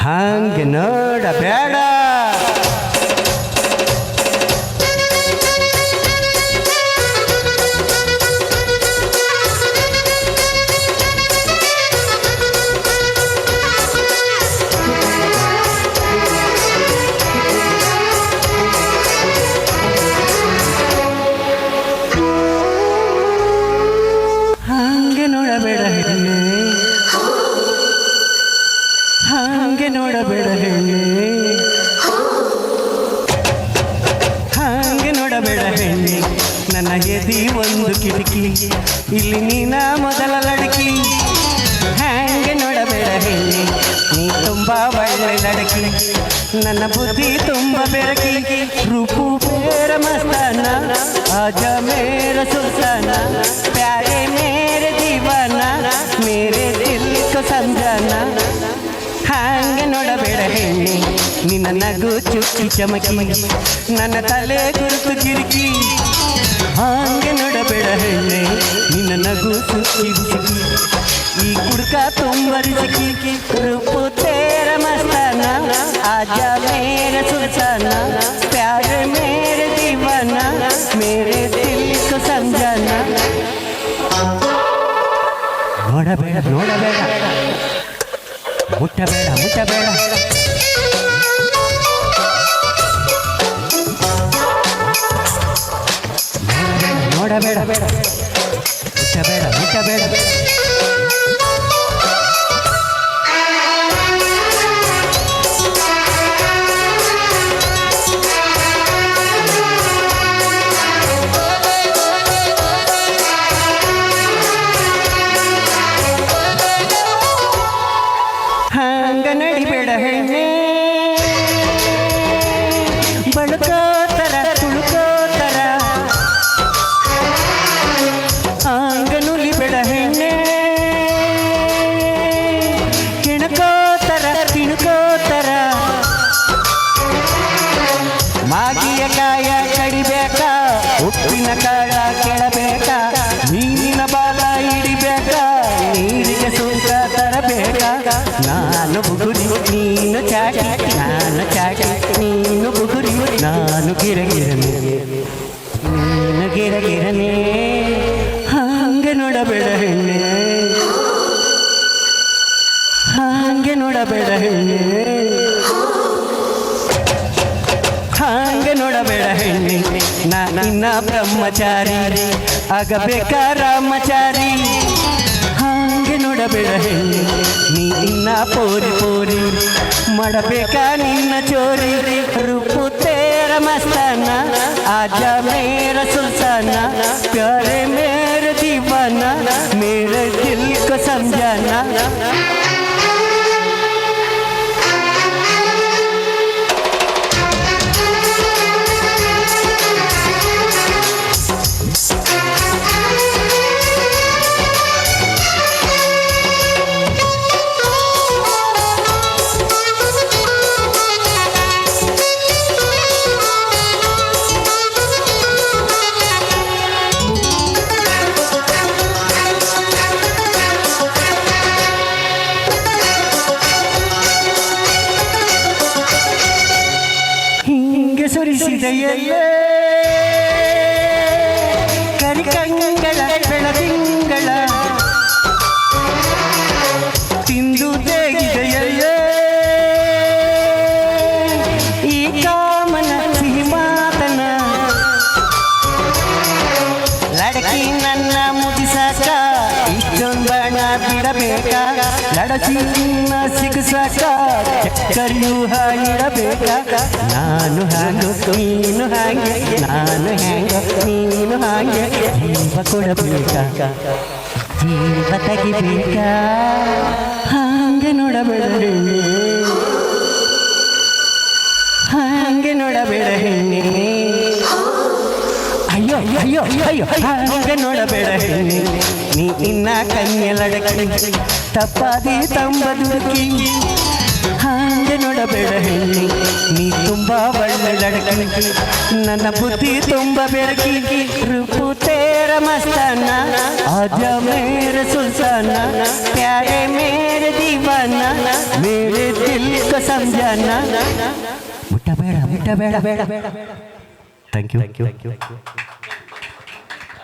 ಹಂಗೆ ನೋಡಬೇಡ. ಹಂಗೆ ನೋಡಬೇಡ ಹೆಣ್ಣೆ, ಹಂಗೆ ನೋಡಬೇಡ ಹೆಣ್ಣೆ, ಹಂಗೆ ನೋಡಬೇಡ ಹೆಣ್ಣೆ. ನನ್ನ ಎದಿ ಒಂದು ಕಿಟಕಿ, ಇಲ್ಲಿ ನೀನ ಮೊದಲ ಲಡಕಿ. ಹಂಗೆ ನೋಡಬೇಡ ಹೆಣ್ಣೆ, ನೀ ತುಂಬ ಒಳ್ಳೆ ಲಡಕಿ. ನನ್ನ ಬುದ್ಧಿ ತುಂಬ ಬೆರಕಿ. ರೂಪು ಬೇರ ಮಸ್ತಾನ, ಆಜ ಮೇರ ಸುಲ್ತಾನ, ಪ್ಯಾರೆ ಮೇರೆ ದೀವಾನ, ಮೇರೆ ದಿಲ್ ಕೋ ಸಂಜಾನ. ಹಂಗೆ ನೋಡಬೇಡ ಹೆಣ್ಣೆ, ನಿನ್ನ ನಗು ಚುಕ್ಕಿ ಚಮಕಿ, ನನ್ನ ತಲೆ ಗುರುತು ಕಿರಿಕಿ. ಹಂಗೆ ನೋಡಬೇಡ ಹೆಣ್ಣೆ, ನಿನ್ನ ನಗು ಚುಕ್ಕಿ ಬಿಸಿ, ಈ ಕುಡ್ಕ ತುಂಬ ರಿಸಿಕಿ. ರೂಪು ತೇರ ಮಸ್ತಾನ, ಆಜ ಮೇರೆ ಸುಲ್ತಾನ, ಪ್ಯಾರೆ ಮೇರೆ ದೀವಾನ, ಮೇರೆ ದಿಲ್ ಕೋ ಸಂಜಾನ. ನೋಡಬೇಡ ನೋಡಬೇಡ, ಮುಟ್ಟಬೇಡ ಮುಟ್ಟಬೇಡ, ನೋಡಬೇಡ ನೋಡಬೇಡ, ಮುಟ್ಟಬೇಡ ಮುಟ್ಟಬೇಡ. ಹಂಗ ನಡಿಬೇಡ ಹೆಣ್ಣೆ, ಬಳುಕೋತರ ತುಳುಕೋತರ. ಹಂಗ ನುಲಿಬೇಡ ಹೆಣ್ಣೆ, ಕಿಣಕೋತರ ತಿಣಕೋತರ. ಮಾಗಿಯ ಕಾಯ ಕಡಿಬೇಕ, ಉಪ್ಪಿನ ಕಾಳ ಕೆಳಬೇಕ, ಮೀನಿನ ಬಾಲ ಹಿಡಿಬೇಕ, ನೀರಿಗೆ ಸೂತ್ರ ತರಬೇಕ. ನಾನು ಬುಗುರಿ ನೀನು ಚಾಟಿ, ನಾನು ಚಾಟಿ ನೀನು ಬುಗುರಿ, ನಾನು ಗಿರಗಿರನೆ ನೀನು ಗಿರಗಿರನೆ. ಹಂಗೆ ನೋಡಬೇಡ ಹೆಣ್ಣೆ, ಹಂಗೆ ನೋಡಬೇಡ ಹೆಣ್ಣೆ, ಹಂಗೆ ನೋಡಬೇಡ ಹೆಣ್ಣೆ. ನಿನ್ನ ಬ್ರಹ್ಮಚಾರಿ ಆಗಬೇಕ ರಾಮಚಾರಿ. ಹಂಗೆ ನೋಡಬೇಡ ಹೆಣ್ಣೆ, ನೀ ನಿನ್ನ ಪೋರಿ ಪೋರಿ ಮಾಡಬೇಕ ನಿನ್ನ ಚೋರಿ. ರೂಪು ತೇರ ಮಸ್ತಾನ, ಆಜ ಮೇರ ಸುಲ್ತಾನ, ಪ್ಯಾರೆ ಮೇರೆ ದೀವಾನ, ಮೇರೆ ದಿಲ್ ಕೋ ಸಂಜಾನ. ಸುರಿಸಿದೆಯಲ್ಲೇ ಕರಿಕಂಗಳ ಬೆಳದಿಂಗಳ, ತಿಂದು ತೆಗಿದೆಯಲ್ಲೇ ಈ ಕಾಮನ ಸಿಹಿ ಮಾತನ. ಲಡಕಿ ನನ್ನ ಮುಗಿಸಾಕ ಇಷ್ಟೊಂದು ಬಣ ಬಿಡಬೇಕ, ಲಡಕಿ ನಿನ್ನ ಸಿಗಸಾಕ ಚಕ್ಕರಿಯೂ ಹಾಗಿಡಬೇಕ. ನಾನು ಹಾಗು ನೀನು ಹಾಗೆ, ನಾನು ಹ್ಯಾಂಗ ನೀನು ಹಾಗೆ, ಜೀವ ಕೊಡಬೇಕ ಜೀವ ತೆಗಿಬೇಕ. ಹಾಗೆ ನೋಡಬೇಡ ಹೆಣ್ಣೆ, ಹಾಗೆ ನೋಡಬೇಡ ಹೆಣ್ಣೆ, ಅಯ್ಯೋ ಅಯ್ಯೋ ಅಯ್ಯೋ ಹಾಗೆ ನೋಡಬೇಡ ಹೆಣ್ಣೆ. ನೀ ನಿನ್ನ ಕನ್ಯೆ ಲಡಕಿ, ತಪ್ಪಾದಿ ತಂಬದುಕಿ. ಹಾಗೆ ನೋಡಬೇಡ ಹೆಣ್ಣೆ, ನೀ ತುಂಬ ಒಳ್ಳೆ ಲಡಕಿ. ನನ್ನ ಬುದ್ಧಿ ತುಂಬ ಬೆರಕಿ. ರೂಪು ತೇರ ಮಸ್ತಾನ, ಆಜ ಮೇರೆ ಸುಲ್ತಾನ, ಪ್ಯಾರೆ ಮೇರೆ ದೀವಾನ, ಮೇರೆ ದಿಲ್ ಎಣಿಸ್ಕೊ ಸಂಜಾನ ಮುಟ್ಟಬೇಡ ಮುಟ್ಟಬೇಡ ಬೇಡ ಥ್ಯಾಂಕ್ ಯು